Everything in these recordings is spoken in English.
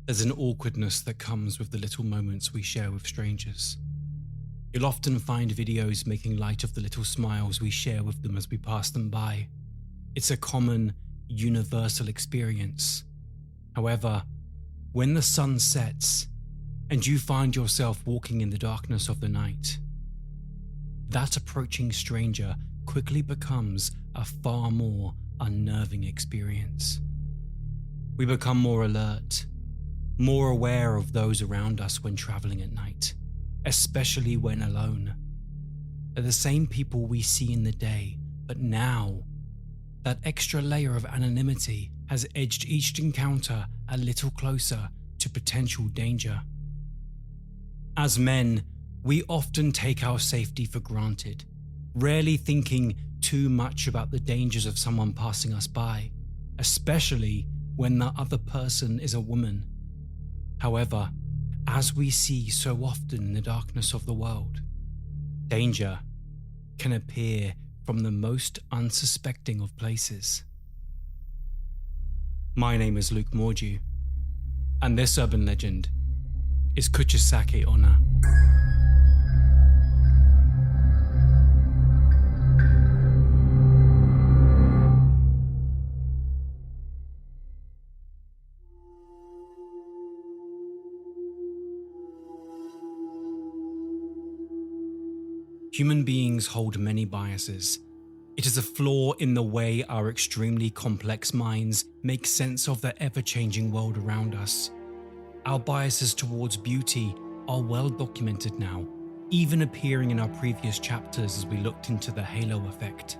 There's an awkwardness that comes with the little moments we share with strangers. You'll often find videos making light of the little smiles we share with them as we pass them by. It's a common, universal experience. However, when the sun sets and you find yourself walking in the darkness of the night, that approaching stranger quickly becomes a far more unnerving experience. We become more alert, more aware of those around us when traveling at night, especially when alone. They're the same people we see in the day, but now, that extra layer of anonymity has edged each encounter a little closer to potential danger. As men, we often take our safety for granted, rarely thinking too much about the dangers of someone passing us by, especially when the other person is a woman. However, as we see so often in the darkness of the world, danger can appear from the most unsuspecting of places. My name is Luke Mordew, and this urban legend is Kuchisake-Onna. Human beings hold many biases. It is a flaw in the way our extremely complex minds make sense of the ever-changing world around us. Our biases towards beauty are well documented now, even appearing in our previous chapters as we looked into the halo effect.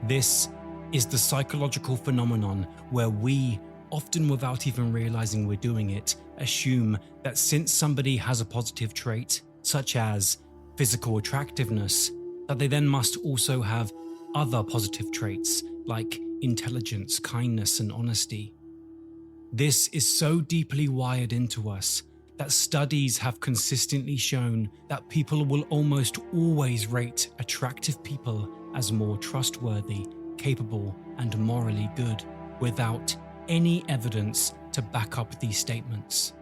This is the psychological phenomenon where we, often without even realizing we're doing it, assume that since somebody has a positive trait, such as physical attractiveness, that they then must also have other positive traits like intelligence, kindness, and honesty. This is so deeply wired into us that studies have consistently shown that people will almost always rate attractive people as more trustworthy, capable, and morally good, without any evidence to back up these statements.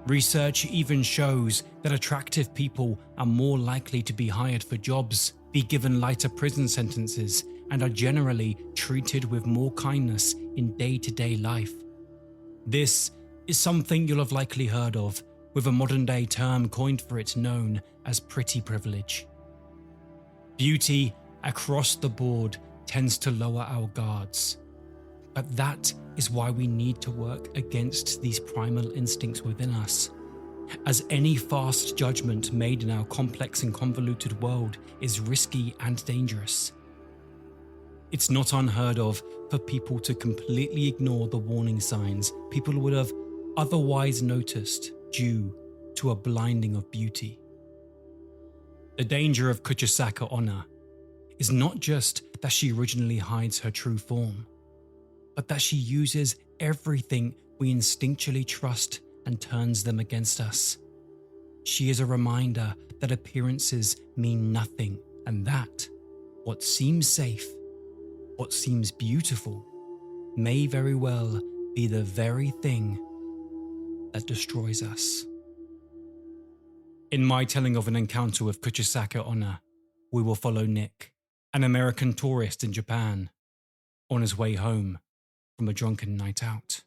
Research even shows that attractive people are more likely to be hired for jobs, be given lighter prison sentences, and are generally treated with more kindness in day-to-day life. This is something you'll have likely heard of, with a modern-day term coined for it known as pretty privilege. Beauty across the board tends to lower our guards, but that is why we need to work against these primal instincts within us, as any fast judgment made in our complex and convoluted world is risky and dangerous. It's not unheard of for people to completely ignore the warning signs people would have otherwise noticed due to a blinding of beauty. The danger of Kuchisake-Onna is not just that she originally hides her true form, but that she uses everything we instinctually trust and turns them against us. She is a reminder that appearances mean nothing, and that what seems safe, what seems beautiful, may very well be the very thing that destroys us. In my telling of an encounter with Kuchisake-Onna, we will follow Nick, an American tourist in Japan, on his way home from a drunken night out.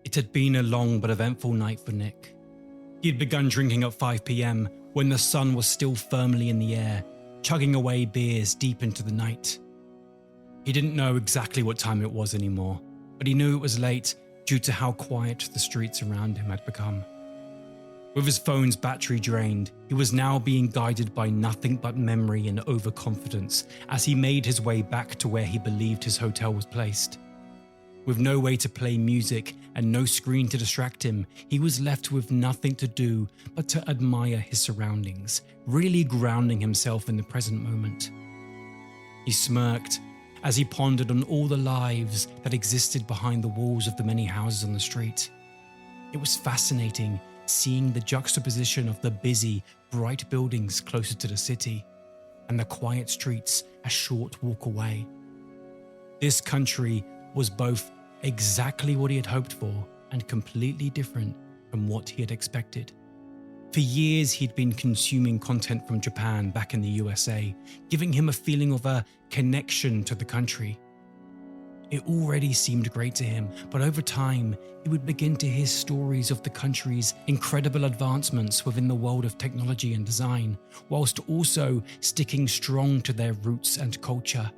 It had been a long but eventful night for Nick. He had begun drinking at 5 p.m. when the sun was still firmly in the air, chugging away beers deep into the night. He didn't know exactly what time it was anymore, but he knew it was late due to how quiet the streets around him had become. With his phone's battery drained, he was now being guided by nothing but memory and overconfidence as he made his way back to where he believed his hotel was placed. With no way to play music and no screen to distract him, he was left with nothing to do but to admire his surroundings, really grounding himself in the present moment. He smirked as he pondered on all the lives that existed behind the walls of the many houses on the street. It was fascinating seeing the juxtaposition of the busy, bright buildings closer to the city, and the quiet streets a short walk away. This country was both exactly what he had hoped for and completely different from what he had expected. For years, he'd been consuming content from Japan back in the USA, giving him a feeling of a connection to the country. It already seemed great to him, but over time, he would begin to hear stories of the country's incredible advancements within the world of technology and design, whilst also sticking strong to their roots and culture.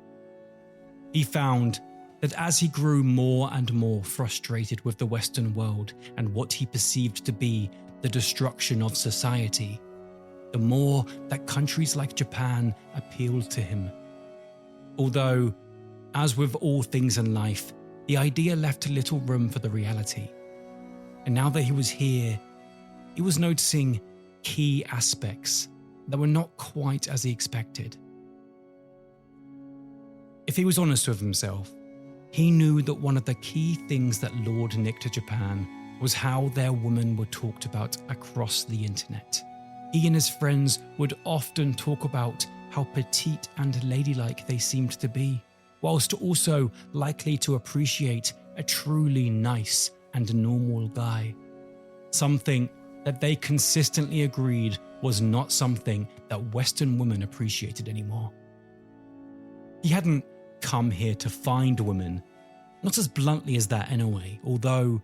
He found that as he grew more and more frustrated with the Western world and what he perceived to be the destruction of society, the more that countries like Japan appealed to him. Although, as with all things in life, the idea left little room for the reality. And now that he was here, he was noticing key aspects that were not quite as he expected. If he was honest with himself, he knew that one of the key things that lured Nick to Japan was how their women were talked about across the internet. He and his friends would often talk about how petite and ladylike they seemed to be, whilst also likely to appreciate a truly nice and normal guy. Something that they consistently agreed was not something that Western women appreciated anymore. He hadn't come here to find women, not as bluntly as that anyway, although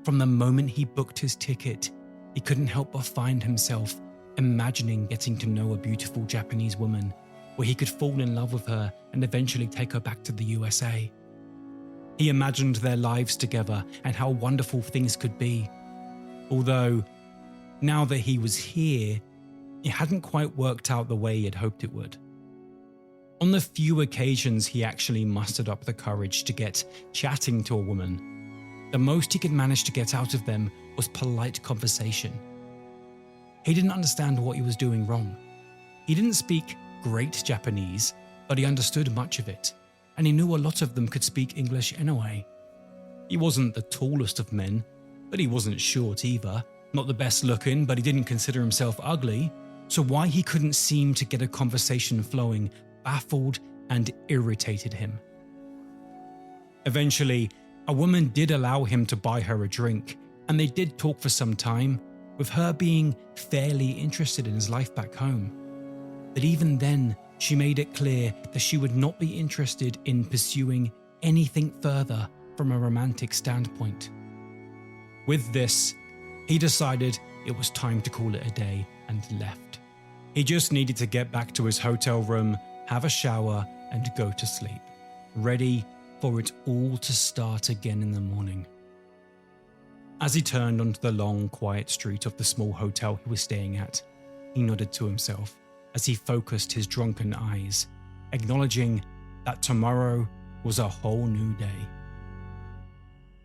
from the moment he booked his ticket, he couldn't help but find himself imagining getting to know a beautiful Japanese woman where he could fall in love with her and eventually take her back to the USA. He imagined their lives together and how wonderful things could be. Although, now that he was here, it hadn't quite worked out the way he had hoped it would. On the few occasions he actually mustered up the courage to get chatting to a woman, the most he could manage to get out of them was polite conversation. He didn't understand what he was doing wrong. He didn't speak great Japanese, but he understood much of it, and he knew a lot of them could speak English anyway. He wasn't the tallest of men, but he wasn't short either. Not the best looking, but he didn't consider himself ugly, so why he couldn't seem to get a conversation flowing baffled and irritated him. Eventually, a woman did allow him to buy her a drink, and they did talk for some time, with her being fairly interested in his life back home. But even then, she made it clear that she would not be interested in pursuing anything further from a romantic standpoint. With this, he decided it was time to call it a day and left. He just needed to get back to his hotel room, have a shower, and go to sleep, ready for it all to start again in the morning. As he turned onto the long, quiet street of the small hotel he was staying at, he nodded to himself as he focused his drunken eyes, acknowledging that tomorrow was a whole new day.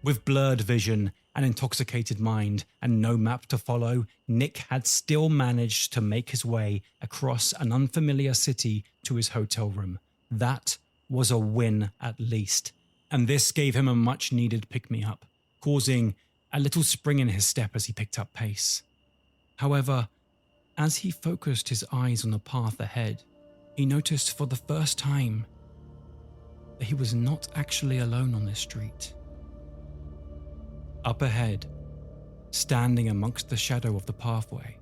With blurred vision, an intoxicated mind, and no map to follow, Nick had still managed to make his way across an unfamiliar city to his hotel room. That was a win at least, and this gave him a much-needed pick-me-up, causing a little spring in his step as he picked up pace. However, as he focused his eyes on the path ahead, he noticed for the first time that he was not actually alone on this street. Up ahead, standing amongst the shadow of the pathway,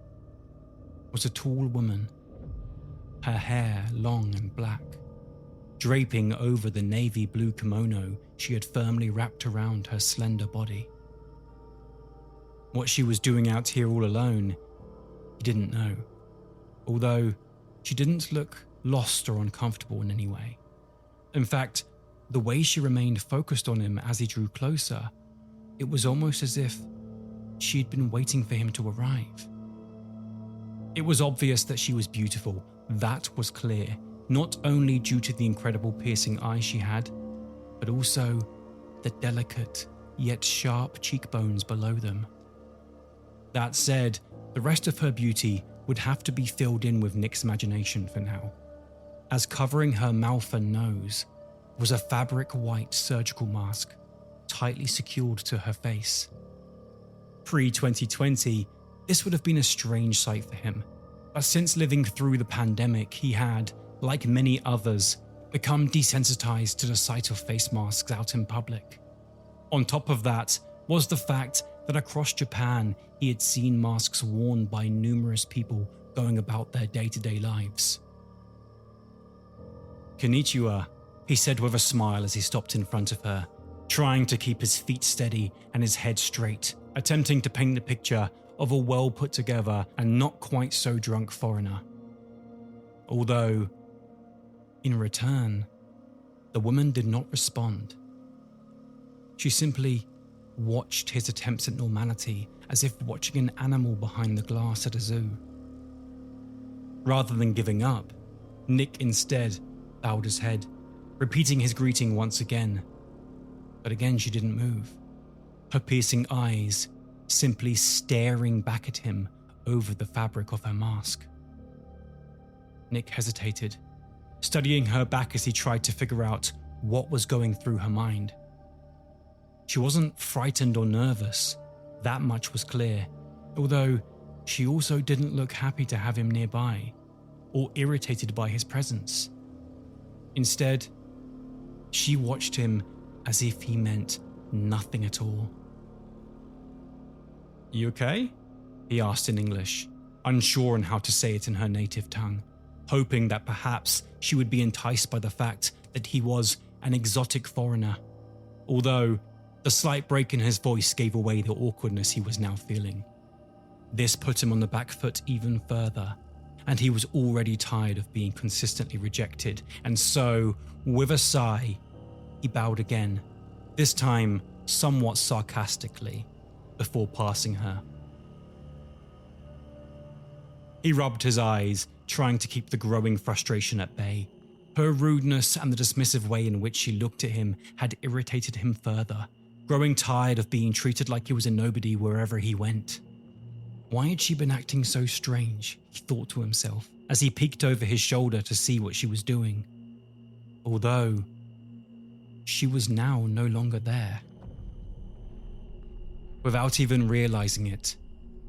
was a tall woman, her hair long and black, draping over the navy blue kimono she had firmly wrapped around her slender body. What she was doing out here all alone, he didn't know, although she didn't look lost or uncomfortable in any way. In fact, the way she remained focused on him as he drew closer, it was almost as if she'd been waiting for him to arrive. It was obvious that she was beautiful, that was clear, not only due to the incredible piercing eyes she had, but also the delicate yet sharp cheekbones below them. That said, the rest of her beauty would have to be filled in with Nick's imagination for now, as covering her mouth and nose was a fabric white surgical mask tightly secured to her face. Pre-2020, this would have been a strange sight for him, but since living through the pandemic, he had, like many others, become desensitized to the sight of face masks out in public. On top of that was the fact that across Japan he had seen masks worn by numerous people going about their day-to-day lives. "Konnichiwa," he said with a smile as he stopped in front of her, trying to keep his feet steady and his head straight, attempting to paint the picture of a well put together and not quite so drunk foreigner. Although, in return, the woman did not respond. She simply watched his attempts at normality as if watching an animal behind the glass at a zoo. Rather than giving up, Nick instead bowed his head, repeating his greeting once again. But again she didn't move, her piercing eyes simply staring back at him over the fabric of her mask. Nick hesitated, studying her back as he tried to figure out what was going through her mind. She wasn't frightened or nervous, that much was clear, although she also didn't look happy to have him nearby, or irritated by his presence. Instead, she watched him as if he meant nothing at all. "You okay?" he asked in English, unsure on how to say it in her native tongue, hoping that perhaps she would be enticed by the fact that he was an exotic foreigner, although the slight break in his voice gave away the awkwardness he was now feeling. This put him on the back foot even further, and he was already tired of being consistently rejected, and so, with a sigh, he bowed again, this time somewhat sarcastically, before passing her. He rubbed his eyes, trying to keep the growing frustration at bay. Her rudeness and the dismissive way in which she looked at him had irritated him further, growing tired of being treated like he was a nobody wherever he went. Why had she been acting so strange, he thought to himself, as he peeked over his shoulder to see what she was doing. Although, she was now no longer there. Without even realizing it,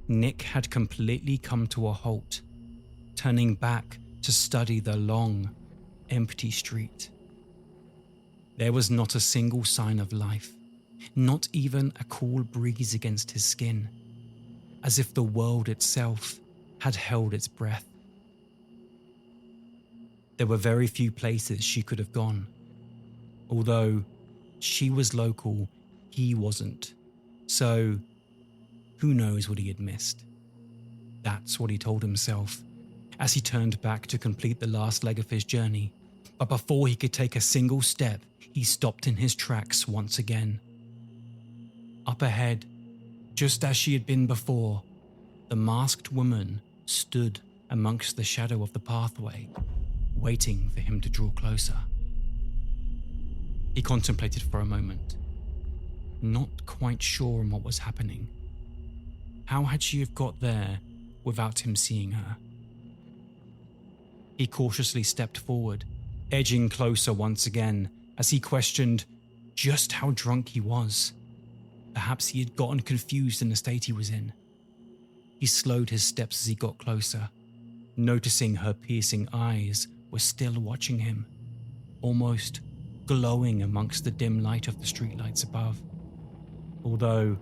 Nick had completely come to a halt, turning back to study the long, empty street. There was not a single sign of life, not even a cool breeze against his skin, as if the world itself had held its breath. There were very few places she could have gone. Although she was local, he wasn't. So, who knows what he had missed? That's what he told himself as he turned back to complete the last leg of his journey. But before he could take a single step, he stopped in his tracks once again. Up ahead, just as she had been before, the masked woman stood amongst the shadow of the pathway, waiting for him to draw closer. He contemplated for a moment, not quite sure on what was happening. How had she have got there without him seeing her? He cautiously stepped forward, edging closer once again as he questioned just how drunk he was. Perhaps he had gotten confused in the state he was in. He slowed his steps as he got closer, noticing her piercing eyes were still watching him, almost glowing amongst the dim light of the streetlights above. Although,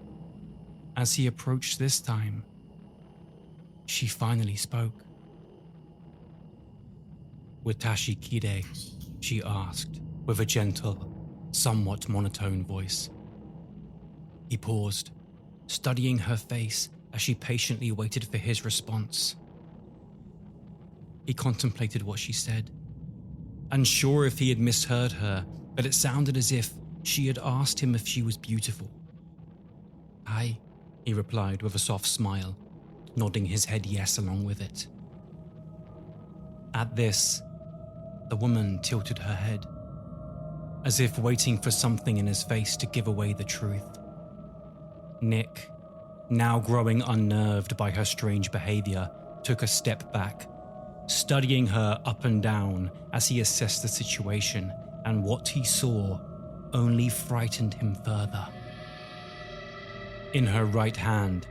as he approached this time, she finally spoke. "Watashi kire?" she asked, with a gentle, somewhat monotone voice. He paused, studying her face as she patiently waited for his response. He contemplated what she said, unsure if he had misheard her, but it sounded as if she had asked him if she was beautiful. "Aye," he replied with a soft smile, nodding his head yes along with it. At this, the woman tilted her head, as if waiting for something in his face to give away the truth. Nick, now growing unnerved by her strange behavior, took a step back, studying her up and down as he assessed the situation, and what he saw only frightened him further. In her right hand,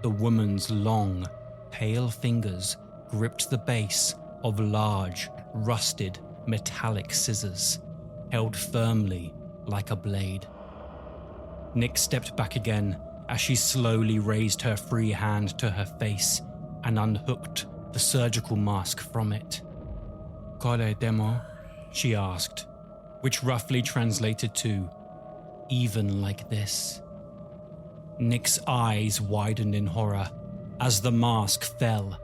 the woman's long, pale fingers gripped the base of large, rusted, metallic scissors, held firmly like a blade. Nick stepped back again as she slowly raised her free hand to her face and unhooked the surgical mask from it. "Kore demo?" she asked, which roughly translated to, "Even like this?" Nick's eyes widened in horror as the mask fell,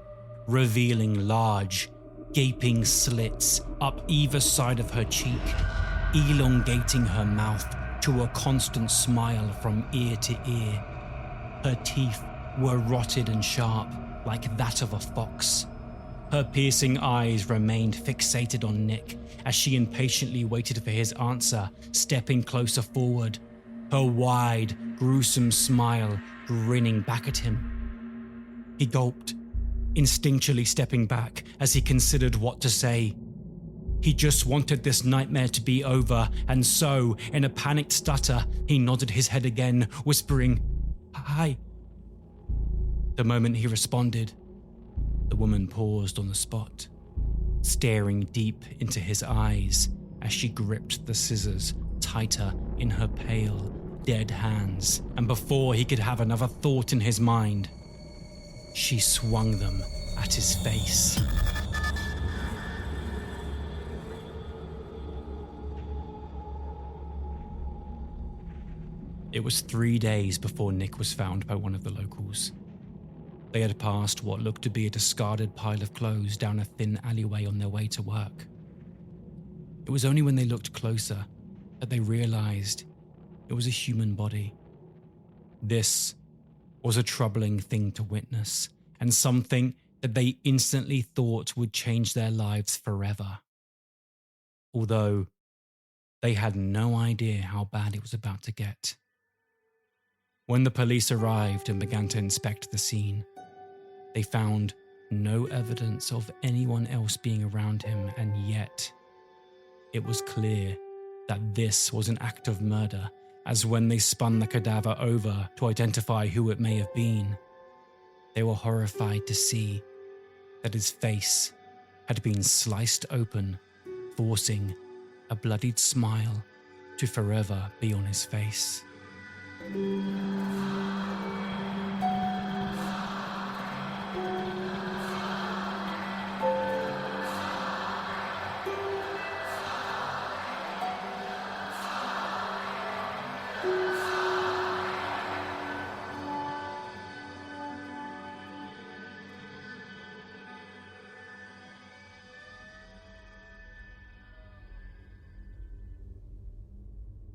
revealing large, gaping slits up either side of her cheek, elongating her mouth to a constant smile from ear to ear. Her teeth were rotted and sharp, like that of a fox. Her piercing eyes remained fixated on Nick as she impatiently waited for his answer, stepping closer forward, her wide, gruesome smile grinning back at him. He gulped, instinctually stepping back as he considered what to say. He just wanted this nightmare to be over, and so, in a panicked stutter, he nodded his head again, whispering, "Hi." The moment he responded, the woman paused on the spot, staring deep into his eyes as she gripped the scissors tighter in her pale, dead hands, and before he could have another thought in his mind, she swung them at his face. It was 3 days before Nick was found by one of the locals. They had passed what looked to be a discarded pile of clothes down a thin alleyway on their way to work. It was only when they looked closer that they realized it was a human body. This was a troubling thing to witness, and something that they instantly thought would change their lives forever. Although they had no idea how bad it was about to get. When the police arrived and began to inspect the scene, they found no evidence of anyone else being around him, and yet it was clear that this was an act of murder, as when they spun the cadaver over to identify who it may have been, they were horrified to see that his face had been sliced open, forcing a bloodied smile to forever be on his face.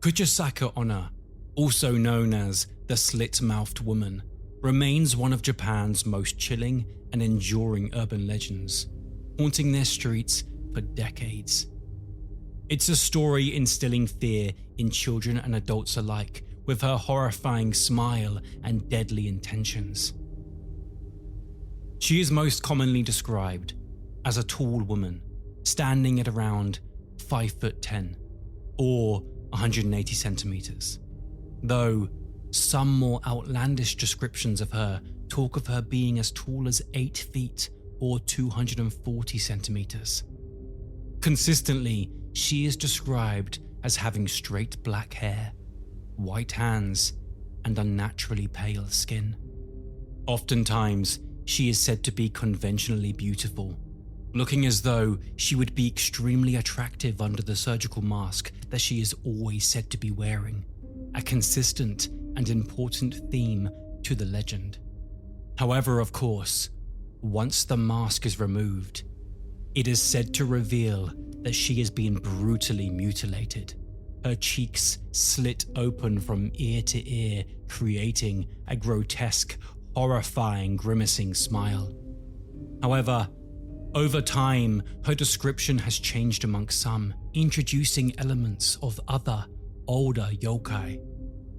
Kuchisake-Onna, also known as the Slit-Mouthed Woman, remains one of Japan's most chilling and enduring urban legends, haunting their streets for decades. It's a story instilling fear in children and adults alike, with her horrifying smile and deadly intentions. She is most commonly described as a tall woman, standing at around 5'10" or 180 centimeters, though some more outlandish descriptions of her talk of her being as tall as 8 feet or 240 centimeters. Consistently, she is described as having straight black hair, white hands, and unnaturally pale skin. Oftentimes, she is said to be conventionally beautiful, looking as though she would be extremely attractive under the surgical mask that she is always said to be wearing, a consistent and important theme to the legend. However, of course, once the mask is removed, it is said to reveal that she has been brutally mutilated, her cheeks slit open from ear to ear, creating a grotesque, horrifying, grimacing smile. However, over time, her description has changed amongst some, introducing elements of other, older yokai,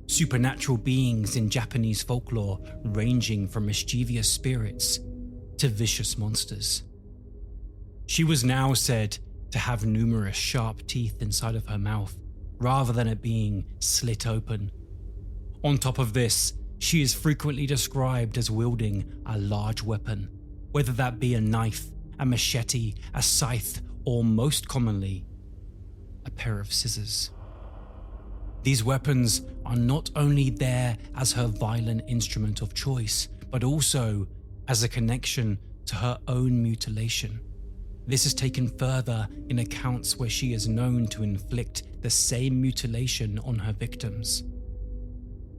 supernatural beings in Japanese folklore ranging from mischievous spirits to vicious monsters. She was now said to have numerous sharp teeth inside of her mouth, rather than it being slit open. On top of this, she is frequently described as wielding a large weapon, whether that be a knife, a machete, a scythe, or most commonly, a pair of scissors. These weapons are not only there as her violent instrument of choice, but also as a connection to her own mutilation. This is taken further in accounts where she is known to inflict the same mutilation on her victims.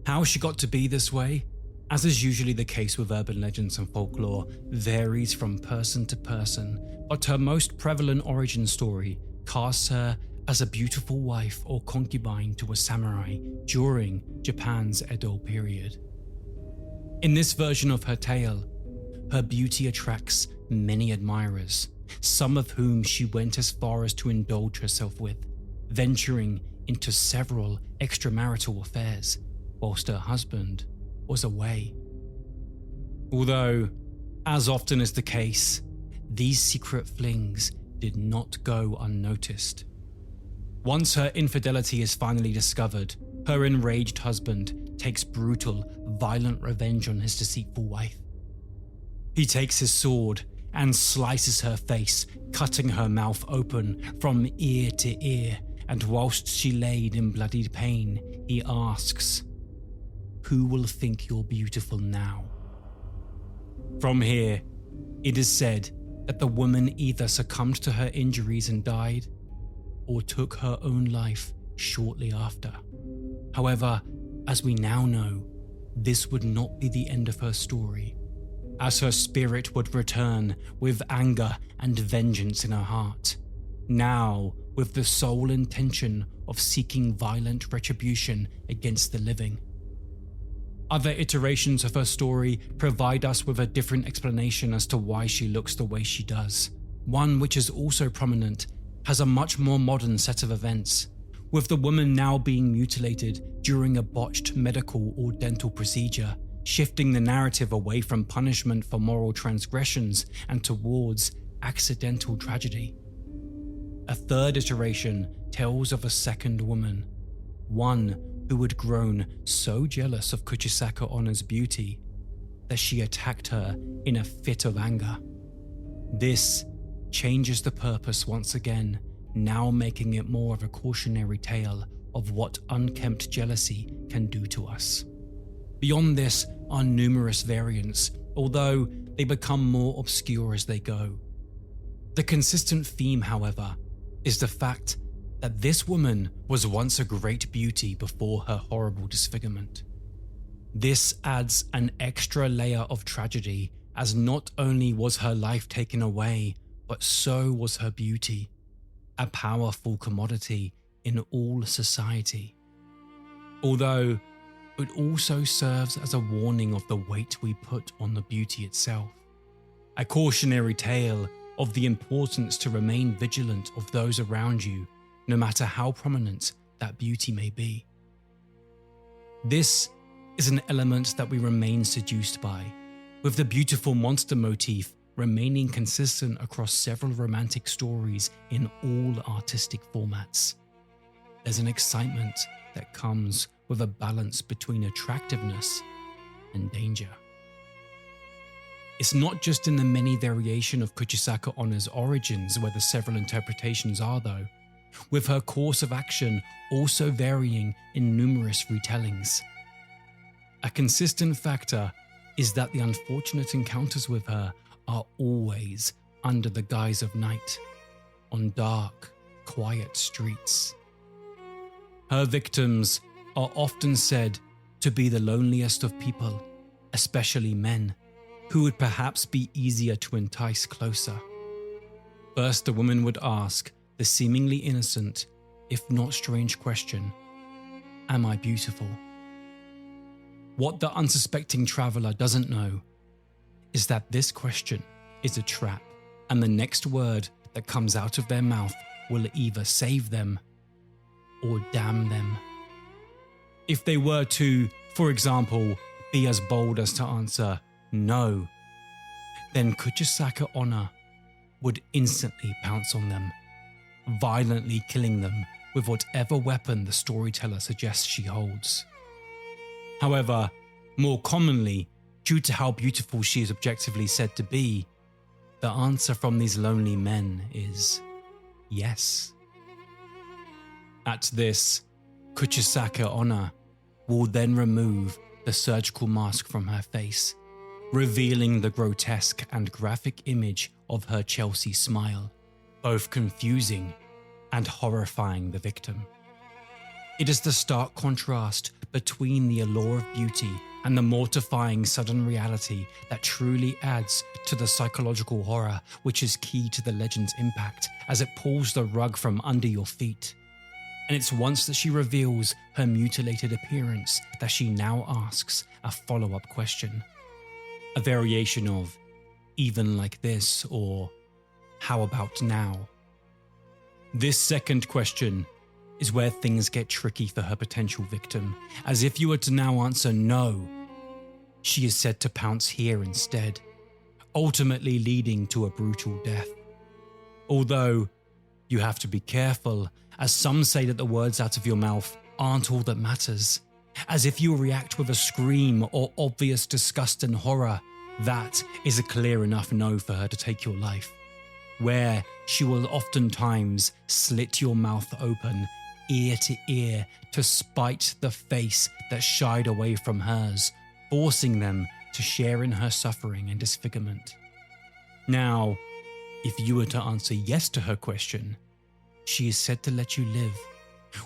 How she got to be this way, as is usually the case with urban legends and folklore, varies from person to person, but her most prevalent origin story casts her as a beautiful wife or concubine to a samurai during Japan's Edo period. In this version of her tale, her beauty attracts many admirers, some of whom she went as far as to indulge herself with, venturing into several extramarital affairs whilst her husband was away. Although, as often is the case, these secret flings did not go unnoticed. Once her infidelity is finally discovered, her enraged husband takes brutal, violent revenge on his deceitful wife. He takes his sword and slices her face, cutting her mouth open from ear to ear, and whilst she laid in bloodied pain, he asks, "Who will think you're beautiful now?" From here, it is said that the woman either succumbed to her injuries and died, or took her own life shortly after. However, as we now know, this would not be the end of her story, as her spirit would return with anger and vengeance in her heart, now with the sole intention of seeking violent retribution against the living. Other iterations of her story provide us with a different explanation as to why she looks the way she does. One which is also prominent has a much more modern set of events, with the woman now being mutilated during a botched medical or dental procedure, shifting the narrative away from punishment for moral transgressions and towards accidental tragedy. A third iteration tells of a second woman, one who had grown so jealous of Kuchisake-Onna's beauty that she attacked her in a fit of anger. This changes the purpose once again, now making it more of a cautionary tale of what unkempt jealousy can do to us. Beyond this are numerous variants, although they become more obscure as they go. The consistent theme, however, is the fact that this woman was once a great beauty before her horrible disfigurement. This adds an extra layer of tragedy, as not only was her life taken away, but so was her beauty, a powerful commodity in all society. Although it also serves as a warning of the weight we put on the beauty itself, a cautionary tale of the importance to remain vigilant of those around you, no matter how prominent that beauty may be. This is an element that we remain seduced by, with the beautiful monster motif remaining consistent across several romantic stories in all artistic formats. There's an excitement that comes with a balance between attractiveness and danger. It's not just in the many variation of Kuchisake-Onna's origins where the several interpretations are though, with her course of action also varying in numerous retellings. A consistent factor is that the unfortunate encounters with her are always under the guise of night, on dark, quiet streets. Her victims are often said to be the loneliest of people, especially men, who would perhaps be easier to entice closer. First, the woman would ask the seemingly innocent, if not strange question, "Am I beautiful?" What the unsuspecting traveler doesn't know is that this question is a trap, and the next word that comes out of their mouth will either save them or damn them. If they were to, for example, be as bold as to answer no, then Kuchisake-Onna would instantly pounce on them, violently killing them with whatever weapon the storyteller suggests she holds. However, more commonly, due to how beautiful she is objectively said to be, the answer from these lonely men is yes. At this, Kuchisake-Onna will then remove the surgical mask from her face, revealing the grotesque and graphic image of her Chelsea smile, both confusing and horrifying the victim. It is the stark contrast between the allure of beauty and the mortifying sudden reality that truly adds to the psychological horror which is key to the legend's impact as it pulls the rug from under your feet. And it's once that she reveals her mutilated appearance that she now asks a follow-up question. A variation of, "Even like this," or "How about now?" This second question is where things get tricky for her potential victim, as if you were to now answer no, she is said to pounce here instead, ultimately leading to a brutal death. Although, you have to be careful, as some say that the words out of your mouth aren't all that matters. As if you react with a scream or obvious disgust and horror, that is a clear enough no for her to take your life, where she will oftentimes slit your mouth open, ear to ear, to spite the face that shied away from hers, forcing them to share in her suffering and disfigurement. Now, if you were to answer yes to her question, she is said to let you live,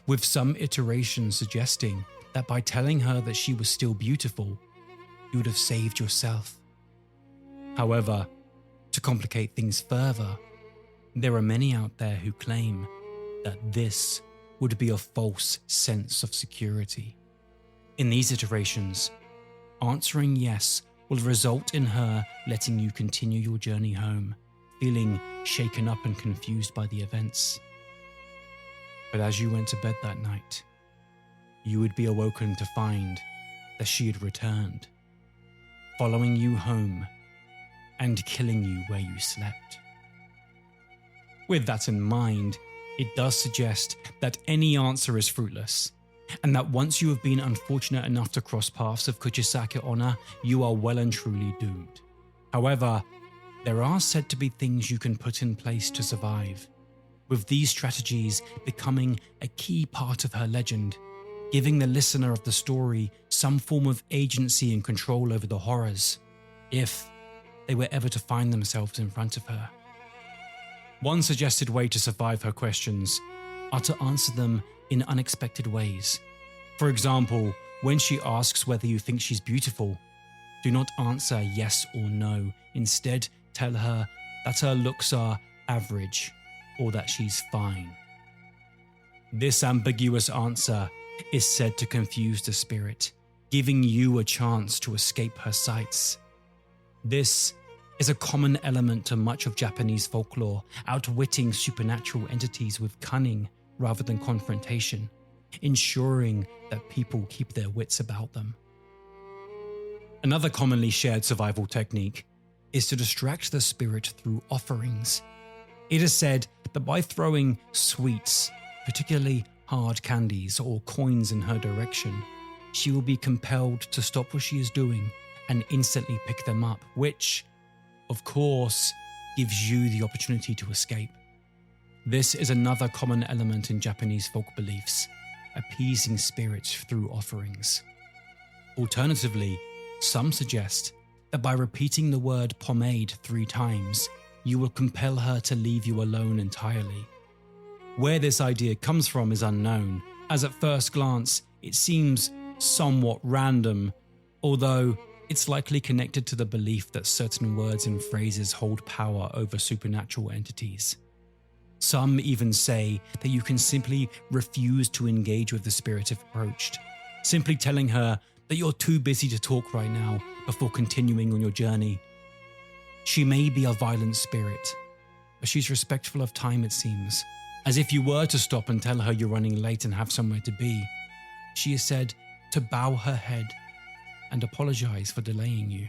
with some iterations suggesting that by telling her that she was still beautiful, you would have saved yourself. However, to complicate things further, there are many out there who claim that this would be a false sense of security. In these iterations, answering yes will result in her letting you continue your journey home, feeling shaken up and confused by the events. But as you went to bed that night, you would be awoken to find that she had returned, following you home and killing you where you slept. With that in mind, it does suggest that any answer is fruitless, and that once you have been unfortunate enough to cross paths of Kuchisake-Onna, you are well and truly doomed. However, there are said to be things you can put in place to survive, with these strategies becoming a key part of her legend, giving the listener of the story some form of agency and control over the horrors, if they were ever to find themselves in front of her. One suggested way to survive her questions are to answer them in unexpected ways. For example, when she asks whether you think she's beautiful, do not answer yes or no. Instead, tell her that her looks are average or that she's fine. This ambiguous answer is said to confuse the spirit, giving you a chance to escape her sights. This is a common element to much of Japanese folklore, outwitting supernatural entities with cunning rather than confrontation, ensuring that people keep their wits about them. Another commonly shared survival technique is to distract the spirit through offerings. It is said that by throwing sweets, particularly hard candies or coins in her direction, she will be compelled to stop what she is doing and instantly pick them up, which, of course, gives you the opportunity to escape. This is another common element in Japanese folk beliefs, appeasing spirits through offerings. Alternatively, some suggest that by repeating the word pomade 3 times, you will compel her to leave you alone entirely. Where this idea comes from is unknown, as at first glance it seems somewhat random, although it's likely connected to the belief that certain words and phrases hold power over supernatural entities. Some even say that you can simply refuse to engage with the spirit if approached, simply telling her that you're too busy to talk right now before continuing on your journey. She may be a violent spirit, but she's respectful of time, it seems, as if you were to stop and tell her you're running late and have somewhere to be, she is said to bow her head and apologize for delaying you.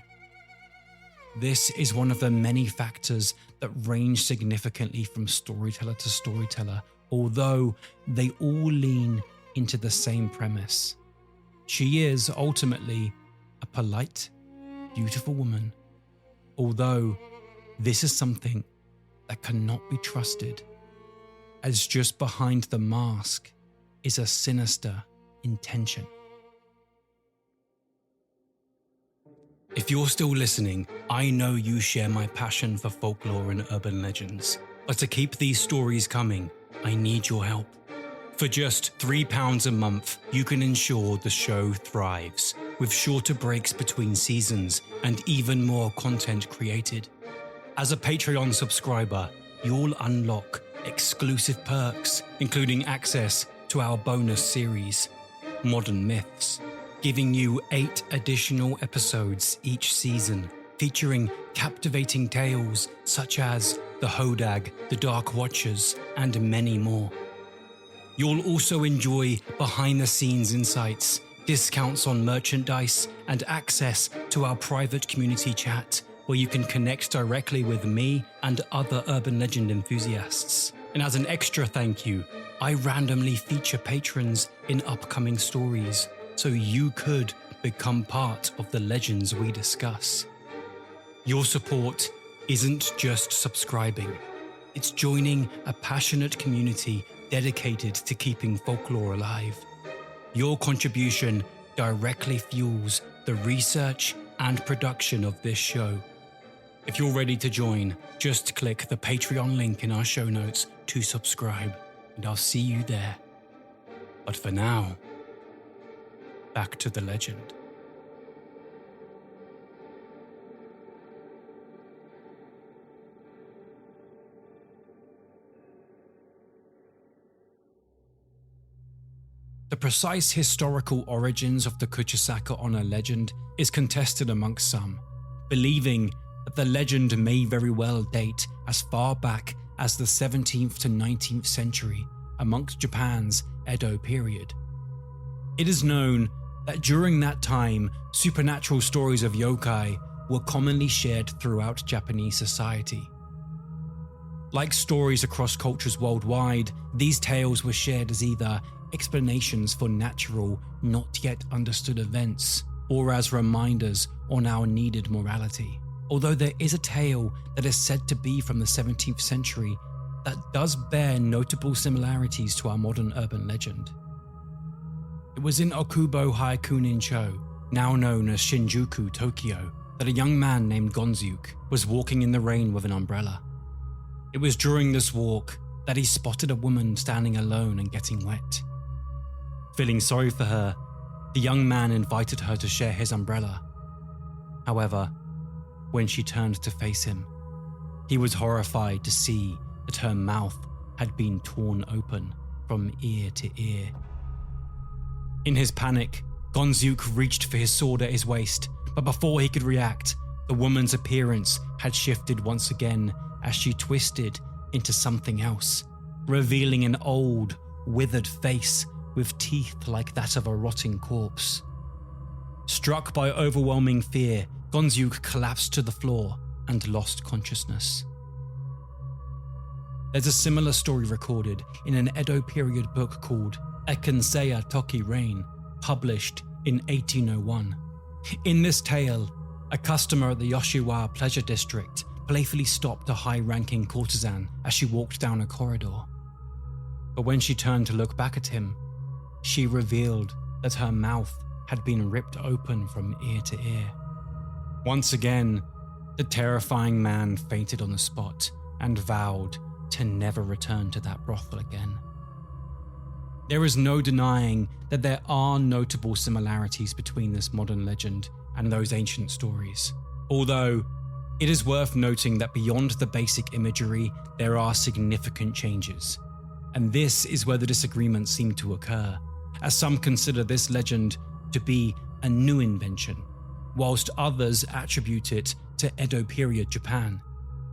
This is one of the many factors that range significantly from storyteller to storyteller, although they all lean into the same premise. She is ultimately a polite, beautiful woman, although this is something that cannot be trusted as just behind the mask is a sinister intention. If you're still listening, I know you share my passion for folklore and urban legends. But to keep these stories coming, I need your help. For just £3 a month, you can ensure the show thrives, with shorter breaks between seasons and even more content created. As a Patreon subscriber, you'll unlock exclusive perks, including access to our bonus series, Modern Myths, giving you 8 additional episodes each season, featuring captivating tales such as the Hodag, the Dark Watchers, and many more. You'll also enjoy behind-the-scenes insights, discounts on merchandise, and access to our private community chat, where you can connect directly with me and other urban legend enthusiasts. And as an extra thank you, I randomly feature patrons in upcoming stories, so you could become part of the legends we discuss. Your support isn't just subscribing, it's joining a passionate community dedicated to keeping folklore alive. Your contribution directly fuels the research and production of this show. If you're ready to join, just click the Patreon link in our show notes to subscribe, and I'll see you there. But for now, back to the legend. The precise historical origins of the Kuchisake-Onna legend is contested amongst some, believing that the legend may very well date as far back as the 17th to 19th century amongst Japan's Edo period. It is known that during that time, supernatural stories of yokai were commonly shared throughout Japanese society. Like stories across cultures worldwide, these tales were shared as either explanations for natural, not yet understood events, or as reminders on our needed morality. Although there is a tale that is said to be from the 17th century that does bear notable similarities to our modern urban legend. It was in Okubo Haikunin-cho, now known as Shinjuku, Tokyo, that a young man named Gonzuke was walking in the rain with an umbrella. It was during this walk that he spotted a woman standing alone and getting wet. Feeling sorry for her, the young man invited her to share his umbrella. However, when she turned to face him, he was horrified to see that her mouth had been torn open from ear to ear. In his panic, Gonzuke reached for his sword at his waist, but before he could react, the woman's appearance had shifted once again as she twisted into something else, revealing an old, withered face with teeth like that of a rotting corpse. Struck by overwhelming fear, Gonzuke collapsed to the floor and lost consciousness. There's a similar story recorded in an Edo period book called Ekenseya Toki Rain, published in 1801. In this tale, a customer at the Yoshiwa Pleasure District playfully stopped a high-ranking courtesan as she walked down a corridor. But when she turned to look back at him, she revealed that her mouth had been ripped open from ear to ear. Once again, the terrifying man fainted on the spot and vowed to never return to that brothel again. There is no denying that there are notable similarities between this modern legend and those ancient stories, although it is worth noting that beyond the basic imagery, there are significant changes. And this is where the disagreements seem to occur, as some consider this legend to be a new invention, whilst others attribute it to Edo period Japan.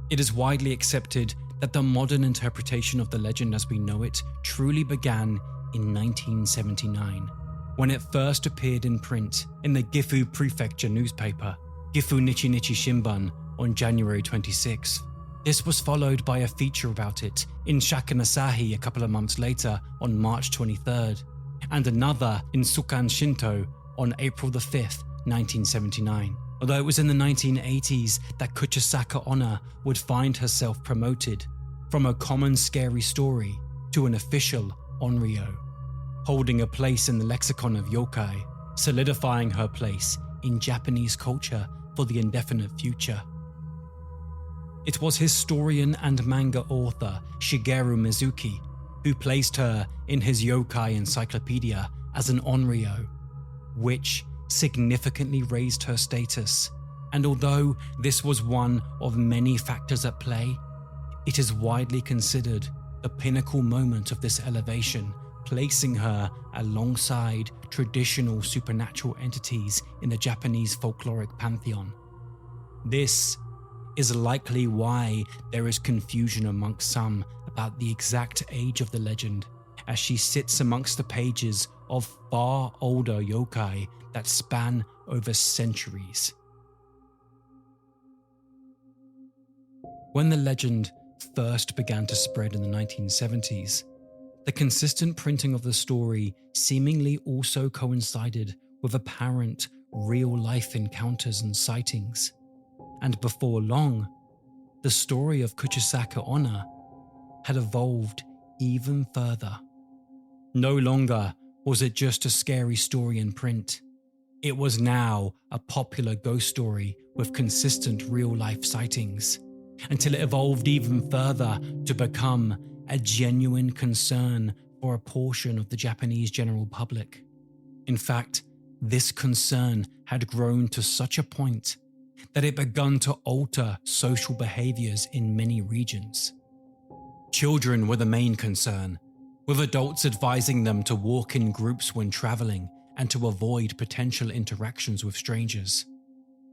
It is widely accepted that the modern interpretation of the legend as we know it truly began in 1979, when it first appeared in print in the Gifu Prefecture newspaper, Gifu Nichi Nichi Shinbun, on January 26th. This was followed by a feature about it in Shakan Asahi a couple of months later on March 23rd, and another in Sukan Shinto on April the 5th, 1979. Although it was in the 1980s that Kuchisake-Onna would find herself promoted from a common scary story to an official onryo, holding a place in the lexicon of yokai, solidifying her place in Japanese culture for the indefinite future. It was historian and manga author Shigeru Mizuki who placed her in his yokai encyclopedia as an onryo, which significantly raised her status. And although this was one of many factors at play, it is widely considered the pinnacle moment of this elevation, placing her alongside traditional supernatural entities in the Japanese folkloric pantheon. This is likely why there is confusion amongst some about the exact age of the legend, as she sits amongst the pages of far older yokai that span over centuries. When the legend first began to spread in the 1970s, the consistent printing of the story seemingly also coincided with apparent real-life encounters and sightings. And before long, the story of Kuchisake-Onna had evolved even further. No longer was it just a scary story in print. It was now a popular ghost story with consistent real-life sightings, until it evolved even further to become a genuine concern for a portion of the Japanese general public. In fact, this concern had grown to such a point that it began to alter social behaviors in many regions. Children were the main concern, with adults advising them to walk in groups when traveling and to avoid potential interactions with strangers.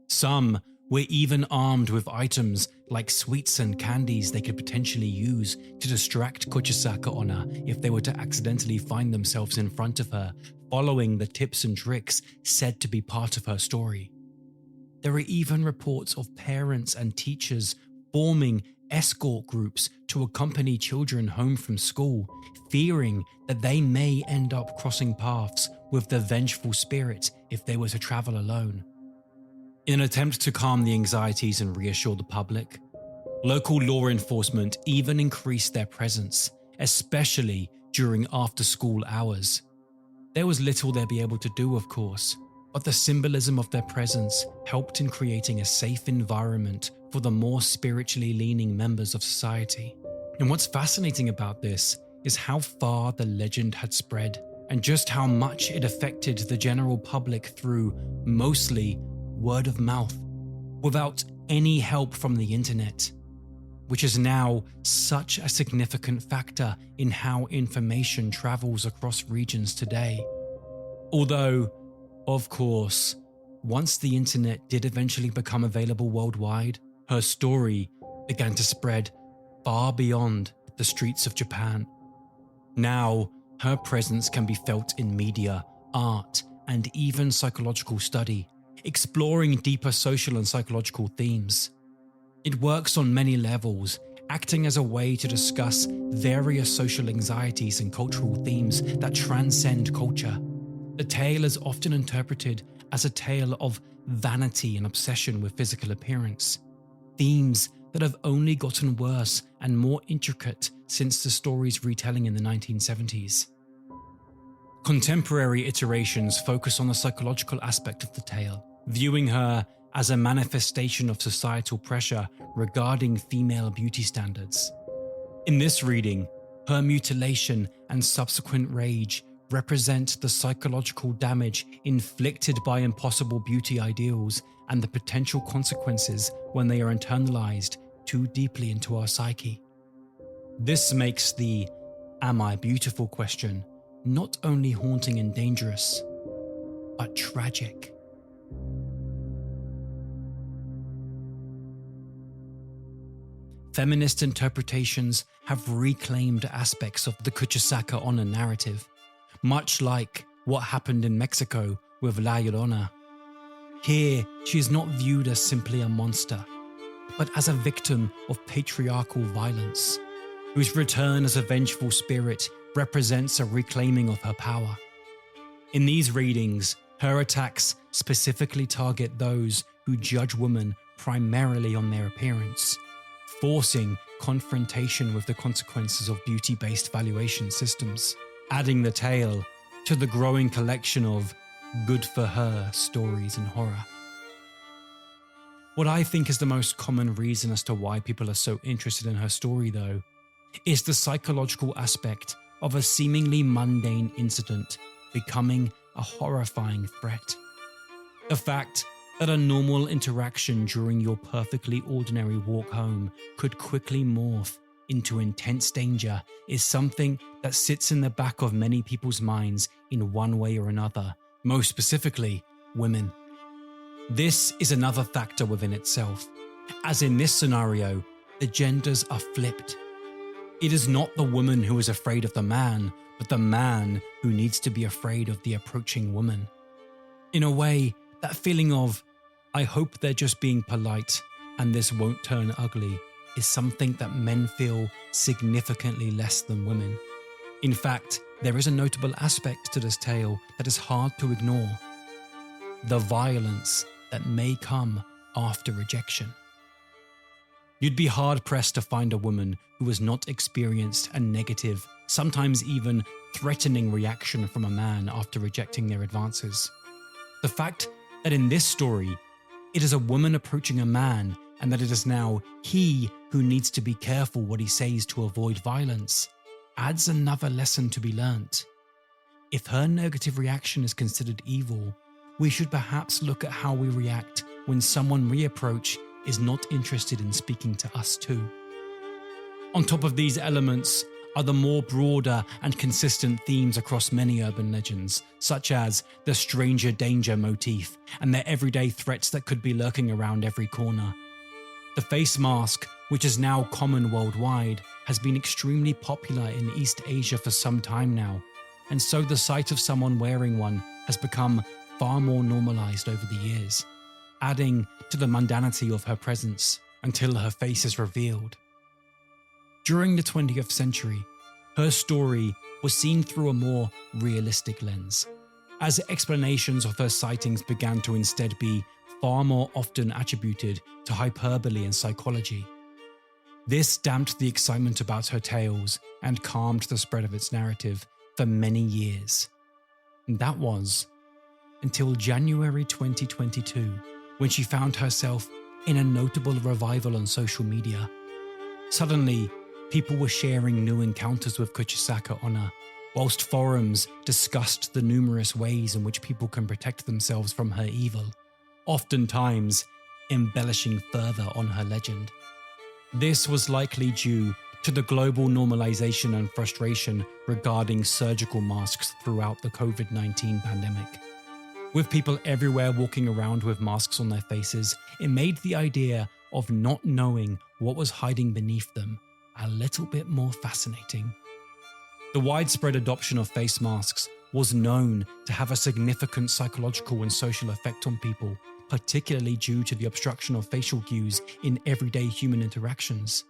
Some were even armed with items like sweets and candies they could potentially use to distract Kuchisake-Onna if they were to accidentally find themselves in front of her, following the tips and tricks said to be part of her story. There are even reports of parents and teachers forming escort groups to accompany children home from school, fearing that they may end up crossing paths with the vengeful spirit if they were to travel alone. In an attempt to calm the anxieties and reassure the public, local law enforcement even increased their presence, especially during after-school hours. There was little they'd be able to do, of course, but the symbolism of their presence helped in creating a safe environment for the more spiritually leaning members of society. And what's fascinating about this is how far the legend had spread and just how much it affected the general public through mostly word of mouth, without any help from the internet, which is now such a significant factor in how information travels across regions today. Although, of course, once the internet did eventually become available worldwide, her story began to spread far beyond the streets of Japan. Now, her presence can be felt in media, art, and even psychological study, exploring deeper social and psychological themes. It works on many levels, acting as a way to discuss various social anxieties and cultural themes that transcend culture. The tale is often interpreted as a tale of vanity and obsession with physical appearance, themes that have only gotten worse and more intricate since the story's retelling in the 1970s. Contemporary iterations focus on the psychological aspect of the tale, viewing her as a manifestation of societal pressure regarding female beauty standards. In this reading, her mutilation and subsequent rage represent the psychological damage inflicted by impossible beauty ideals and the potential consequences when they are internalized too deeply into our psyche. This makes the "Am I beautiful?" question not only haunting and dangerous, but tragic. Feminist interpretations have reclaimed aspects of the Kuchisake-Onna narrative, much like what happened in Mexico with La Llorona. Here, she is not viewed as simply a monster, but as a victim of patriarchal violence, whose return as a vengeful spirit represents a reclaiming of her power. In these readings, her attacks specifically target those who judge women primarily on their appearance, forcing confrontation with the consequences of beauty-based valuation systems, adding the tale to the growing collection of good for her stories in horror. What I think is the most common reason as to why people are so interested in her story, though, is the psychological aspect of a seemingly mundane incident becoming a horrifying threat. The fact that a normal interaction during your perfectly ordinary walk home could quickly morph into intense danger is something that sits in the back of many people's minds in one way or another, most specifically, women. This is another factor within itself, as in this scenario, the genders are flipped. It is not the woman who is afraid of the man, but the man who needs to be afraid of the approaching woman. In a way, that feeling of, I hope they're just being polite and this won't turn ugly, is something that men feel significantly less than women. In fact, there is a notable aspect to this tale that is hard to ignore: the violence that may come after rejection. You'd be hard-pressed to find a woman who has not experienced a negative, sometimes even threatening reaction from a man after rejecting their advances. The fact that in this story, it is a woman approaching a man and that it is now he who needs to be careful what he says to avoid violence adds another lesson to be learnt. If her negative reaction is considered evil, we should perhaps look at how we react when someone we approach is not interested in speaking to us too. On top of these elements are the more broader and consistent themes across many urban legends, such as the stranger danger motif and the everyday threats that could be lurking around every corner. The face mask, which is now common worldwide, has been extremely popular in East Asia for some time now, and so the sight of someone wearing one has become far more normalized over the years, adding to the mundanity of her presence until her face is revealed. During the 20th century, her story was seen through a more realistic lens, as explanations of her sightings began to instead be far more often attributed to hyperbole and psychology. This damped the excitement about her tales and calmed the spread of its narrative for many years. And that was until January 2022, when she found herself in a notable revival on social media. Suddenly, people were sharing new encounters with Kuchisake-Onna, whilst forums discussed the numerous ways in which people can protect themselves from her evil, oftentimes embellishing further on her legend. This was likely due to the global normalization and frustration regarding surgical masks throughout the COVID-19 pandemic. With people everywhere walking around with masks on their faces, it made the idea of not knowing what was hiding beneath them a little bit more fascinating. The widespread adoption of face masks was known to have a significant psychological and social effect on people, particularly due to the obstruction of facial cues in everyday human interactions.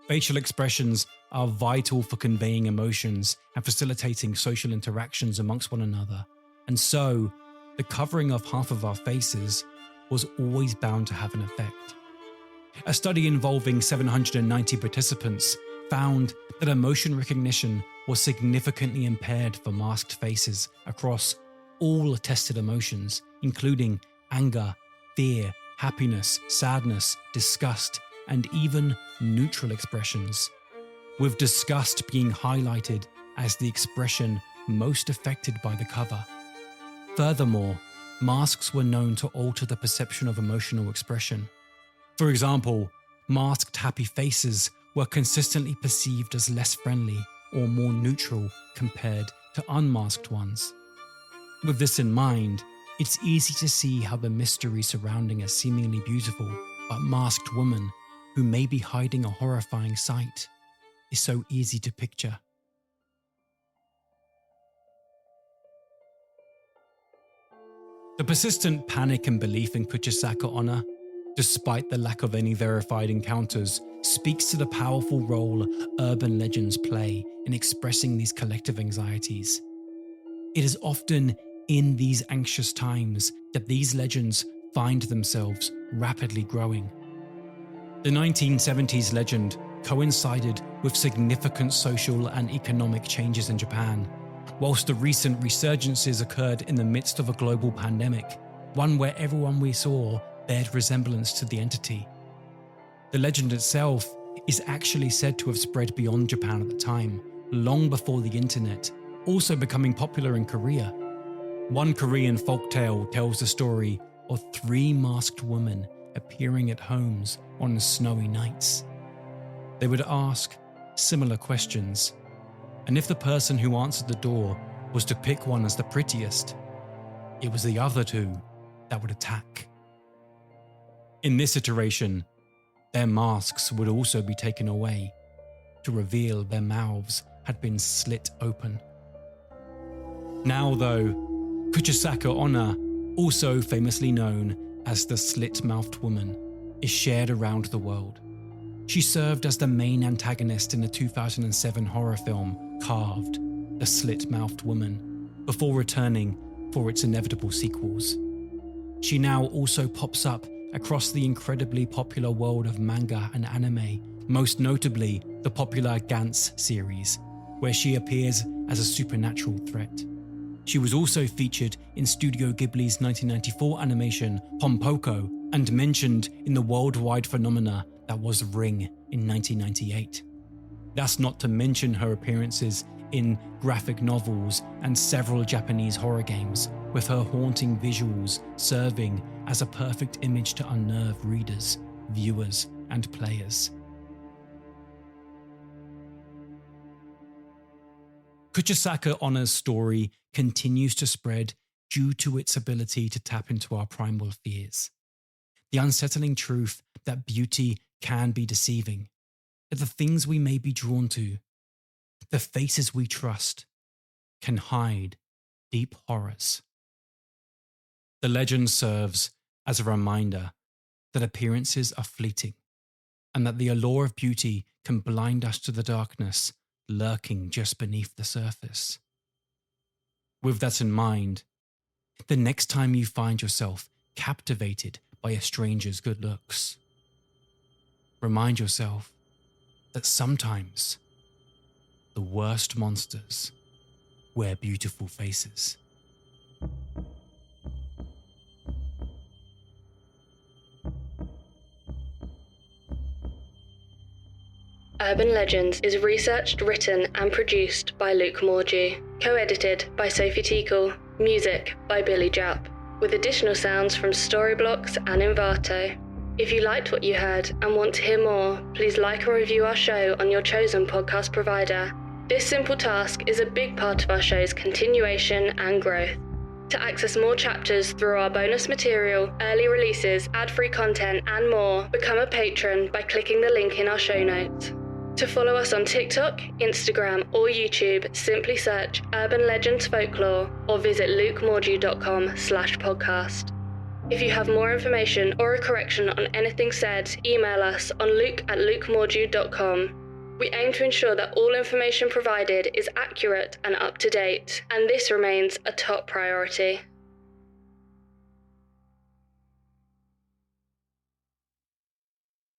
Facial expressions are vital for conveying emotions and facilitating social interactions amongst one another, and so the covering of half of our faces was always bound to have an effect. A study involving 790 participants found that emotion recognition was significantly impaired for masked faces across all tested emotions, including anger, fear, happiness, sadness, disgust, and even neutral expressions, with disgust being highlighted as the expression most affected by the cover. Furthermore, masks were known to alter the perception of emotional expression. For example, masked happy faces were consistently perceived as less friendly or more neutral compared to unmasked ones. With this in mind, it's easy to see how the mystery surrounding a seemingly beautiful but masked woman who may be hiding a horrifying sight is so easy to picture. The persistent panic and belief in Kuchisake-Onna, despite the lack of any verified encounters, speaks to the powerful role urban legends play in expressing these collective anxieties. It is often in these anxious times that these legends find themselves rapidly growing. The 1970s legend coincided with significant social and economic changes in Japan, whilst the recent resurgences occurred in the midst of a global pandemic, one where everyone we saw bared resemblance to the entity. The legend itself is actually said to have spread beyond Japan at the time, long before the internet, also becoming popular in Korea. One Korean folktale tells the story of 3 masked women appearing at homes on snowy nights. They would ask similar questions, and if the person who answered the door was to pick one as the prettiest, it was the other 2 that would attack. In this iteration, their masks would also be taken away to reveal their mouths had been slit open. Now though, Kuchisake-Onna, also famously known as the Slit-Mouthed Woman, is shared around the world. She served as the main antagonist in the 2007 horror film Carved, The Slit-Mouthed Woman, before returning for its inevitable sequels. She now also pops up across the incredibly popular world of manga and anime, most notably the popular Gantz series, where she appears as a supernatural threat. She was also featured in Studio Ghibli's 1994 animation Pompoko and mentioned in the worldwide phenomena that was Ring in 1998. That's not to mention her appearances in graphic novels and several Japanese horror games, with her haunting visuals serving as a perfect image to unnerve readers, viewers, and players. Kuchisake-Onna's story continues to spread due to its ability to tap into our primal fears. The unsettling truth that beauty can be deceiving, that the things we may be drawn to, the faces we trust, can hide deep horrors. The legend serves as a reminder that appearances are fleeting, and that the allure of beauty can blind us to the darkness lurking just beneath the surface. With that in mind, the next time you find yourself captivated by a stranger's good looks, remind yourself that sometimes the worst monsters wear beautiful faces. Urban Legends is researched, written and produced by Luke Morgie, co-edited by Sophie Tickle, music by Billy Japp, with additional sounds from Storyblocks and Envato. If you liked what you heard and want to hear more, please like and review our show on your chosen podcast provider. This simple task is a big part of our show's continuation and growth. To access more chapters through our bonus material, early releases, ad-free content and more, become a patron by clicking the link in our show notes. To follow us on TikTok, Instagram or YouTube, simply search Urban Legends Folklore or visit lukemorgie.com/podcast. If you have more information or a correction on anything said, email us on luke@lukemorgie.com. We aim to ensure that all information provided is accurate and up to date, and this remains a top priority.